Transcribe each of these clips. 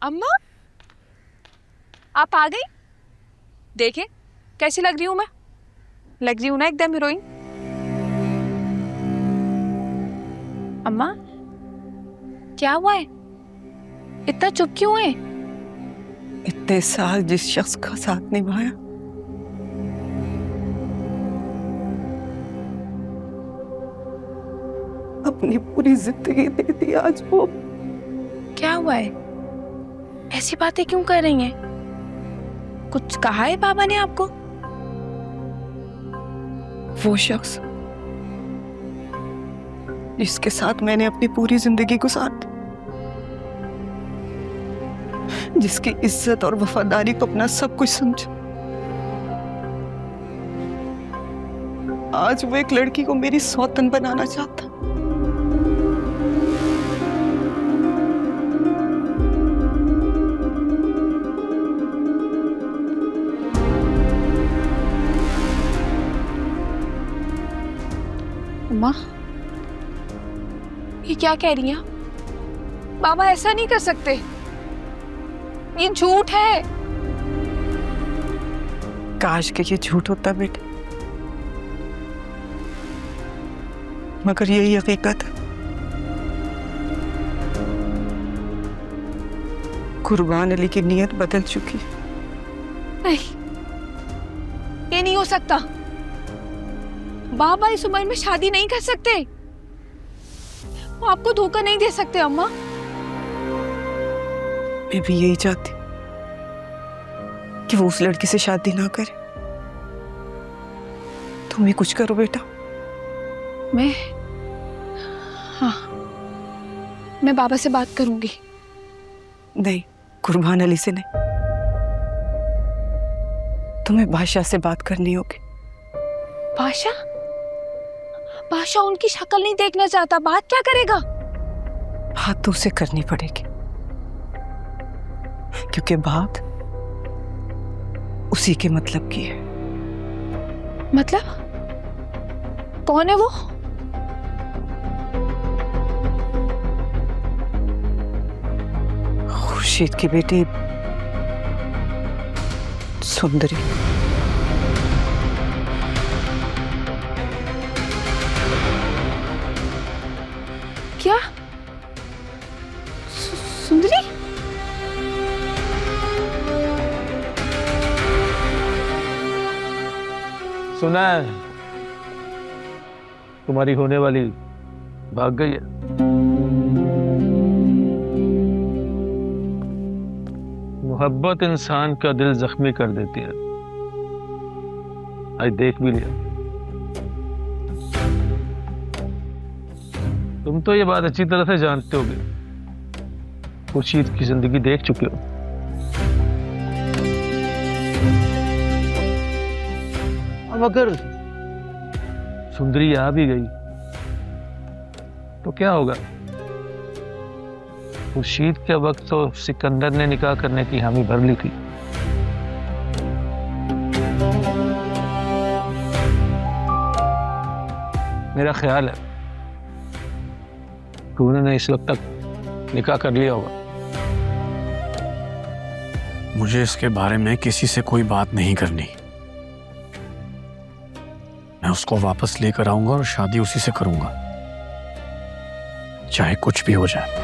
अम्मा, आप आ गई? देखे कैसी लग रही हूं मैं? लग रही हूं ना एकदम हीरोइन। अम्मा, क्या हुआ है? इतना चुप क्यों है? इतने साल जिस शख्स का साथ निभाया, अपनी पूरी जिंदगी दे दी आज वो। क्या हुआ है? ऐसी बातें क्यों कर रही हैं? कुछ कहा है बाबा ने आपको? वो शख्स जिसके साथ मैंने अपनी पूरी जिंदगी गुजार दी, जिसकी इज्जत और वफादारी को अपना सब कुछ समझा, आज वो एक लड़की को मेरी सौतन बनाना चाहता। अम्मा, ये क्या कह रही हैं? बाबा ऐसा नहीं कर सकते, ये झूठ है। काश के ये झूठ होता बेटे, मगर यही हकीकत है। कुर्बान अली की नीयत बदल चुकी है। नहीं, ये नहीं हो सकता। बाबा इस उम्र में शादी नहीं कर सकते। वो आपको धोखा नहीं दे सकते अम्मा। मैं भी यही चाहती कि वो उस लड़की से शादी ना करे। तुम भी कुछ करो बेटा। हाँ, मैं बाबा से बात करूंगी। नहीं, कुर्बान अली से नहीं, तुम्हें बादशाह से बात करनी होगी। बादशाह? बादशाह उनकी शक्ल नहीं देखना चाहता, बात क्या करेगा? बात तो उसे करनी पड़ेगी, क्योंकि बात उसी के मतलब की है। मतलब? कौन है वो? खुर्शीद की बेटी सुंदरी। क्या? सुंदरी? सुना है तुम्हारी होने वाली भाग गई है। मोहब्बत इंसान का दिल जख्मी कर देती है। आज देख भी लिया। तुम तो ये बात अच्छी तरह से जानते होगे, खुर्शीद की जिंदगी देख चुके हो। अब अगर सुंदरी आ भी गई तो क्या होगा? खुर्शीद के वक्त तो सिकंदर ने निकाह करने की हामी भर ली थी। मेरा ख्याल है कि उन्होंने इस वक्त तक निकाह कर लिया होगा। मुझे इसके बारे में किसी से कोई बात नहीं करनी। मैं उसको वापस लेकर आऊंगा और शादी उसी से करूंगा, चाहे कुछ भी हो जाए।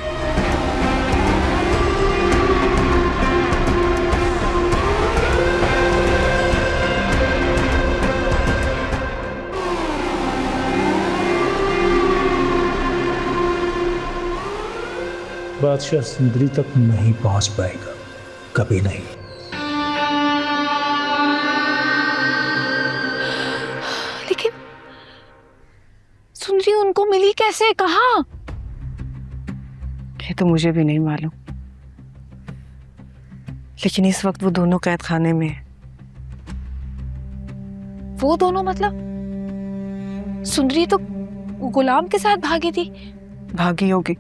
बादशाह सुंदरी तक नहीं पहुंच पाएगा, कभी नहीं। लेकिन सुंदरी उनको मिली कैसे, कहाँ? ये तो मुझे भी नहीं मालूम, लेकिन इस वक्त वो दोनों कैद खाने में है। वो दोनों मतलब? सुंदरी तो गुलाम के साथ भागी थी। भागी होगी,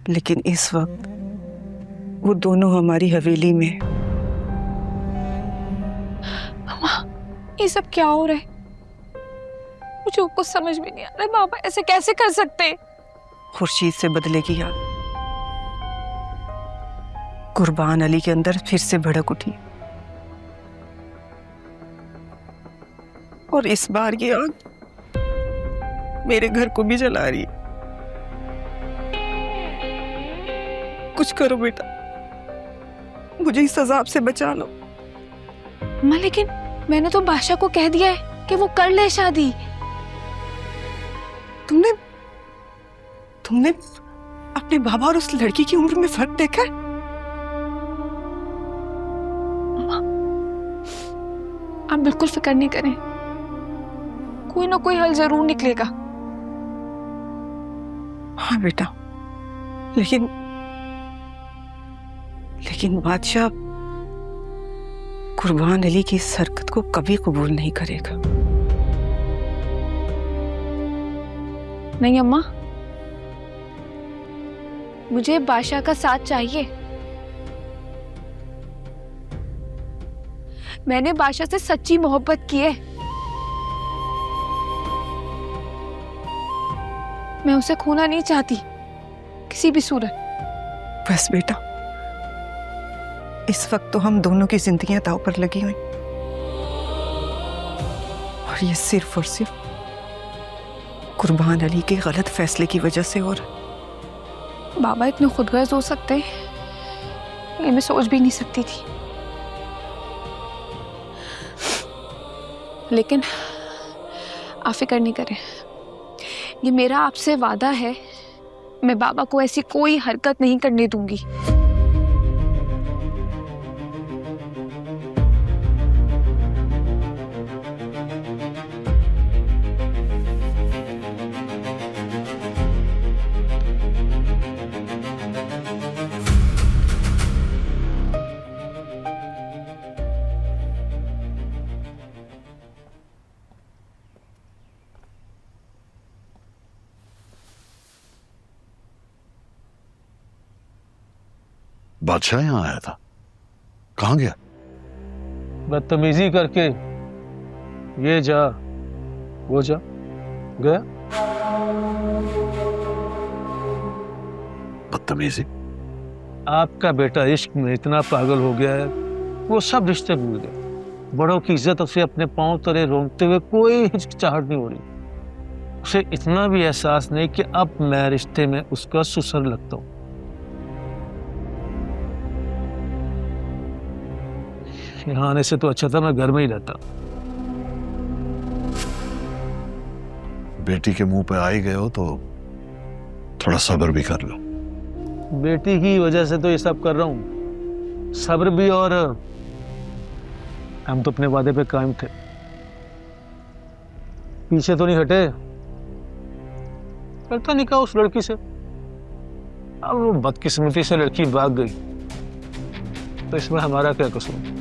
लेकिन इस वक्त वो दोनों हमारी हवेली में है। मामा, ये सब क्या हो रहा है? मुझे कुछ समझ में नहीं आ रहा है। बाबा ऐसे कैसे कर सकते? खुर्शीद से बदले की याद, कुर्बान अली के अंदर फिर से भड़क उठी और इस बार ये आग मेरे घर को भी जला रही है। कुछ करो बेटा, मुझे इस अजाब से बचा लो। अम्मा लेकिन मैंने तो बादशाह को कह दिया है कि वो कर ले शादी। तुमने तुमने अपने बाबा और उस लड़की की उम्र में फर्क देखा है? आप बिल्कुल फिक्र नहीं करें, कोई ना कोई हल जरूर निकलेगा। हाँ बेटा, लेकिन लेकिन बादशाह कुर्बान अली की इस हरकत को कभी कबूल नहीं करेगा। नहीं अम्मा, मुझे बादशाह का साथ चाहिए। मैंने बादशाह से सच्ची मोहब्बत की है। मैं उसे खोना नहीं चाहती किसी भी सूरत। बस बेटा, इस वक्त तो हम दोनों की जिंदगियां दांव पर लगी हुई और ये सिर्फ और सिर्फ कुर्बान अली के गलत फैसले की वजह से। और बाबा इतने खुदगर्ज हो सकते हैं, ये मैं सोच भी नहीं सकती थी। लेकिन आप फिक्र नहीं करें, ये मेरा आपसे वादा है, मैं बाबा को ऐसी कोई हरकत नहीं करने दूंगी। बादशाह यहाँ आया था, कहाँ गया? बदतमीजी करके ये जा वो जा गया। बदतमीजी? आपका बेटा इश्क में इतना पागल हो गया है, वो सब रिश्ते भूल गया। बड़ों की इज्जत उसे अपने पांव तले रोंगते हुए कोई हिचकिचाहट नहीं हो रही। उसे इतना भी एहसास नहीं कि अब मैं रिश्ते में उसका सुसर लगता हूँ। यहाँ आने से तो अच्छा था मैं घर में ही रहता। बेटी के मुंह पे आ ही गए हो तो थोड़ा सब्र भी कर लो। बेटी की वजह से तो ये सब कर रहा हूँ, सब्र भी। और हम तो अपने वादे पे कायम थे, पीछे तो नहीं हटे। करता निकाह उस लड़की से, अब वो बदकिस्मती से लड़की भाग गई, तो इसमें हमारा क्या कसूर?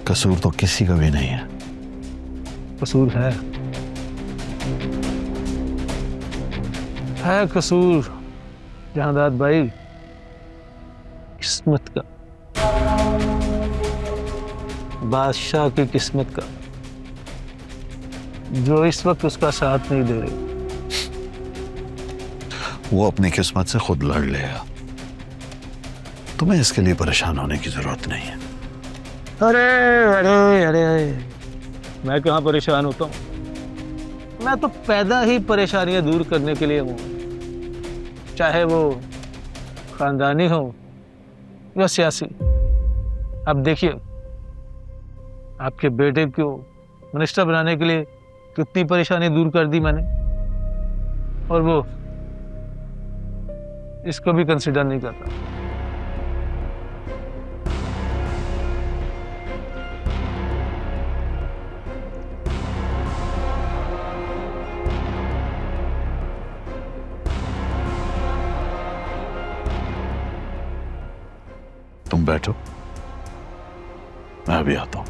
कसूर तो किसी का भी नहीं है। कसूर है कसूर जहांदाद भाई, किस्मत का, बादशाह की किस्मत का, जो इस वक्त उसका साथ नहीं दे रही। वो अपनी किस्मत से खुद लड़ लेगा, तुम्हें इसके लिए परेशान होने की जरूरत नहीं है। अरे अरे अरे मैं कहाँ परेशान होता हूँ? मैं तो पैदा ही परेशानियां दूर करने के लिए हूँ, चाहे वो खानदानी हो या सियासी। अब देखिए, आपके बेटे को मिनिस्टर बनाने के लिए कितनी परेशानी दूर कर दी मैंने, और वो इसको भी कंसिडर नहीं करता। तुम बैठो, मैं अभी आता हूं।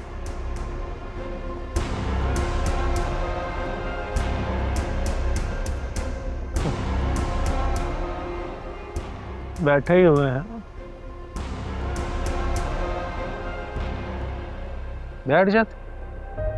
बैठे ही हुए हैं, बैठ जाते।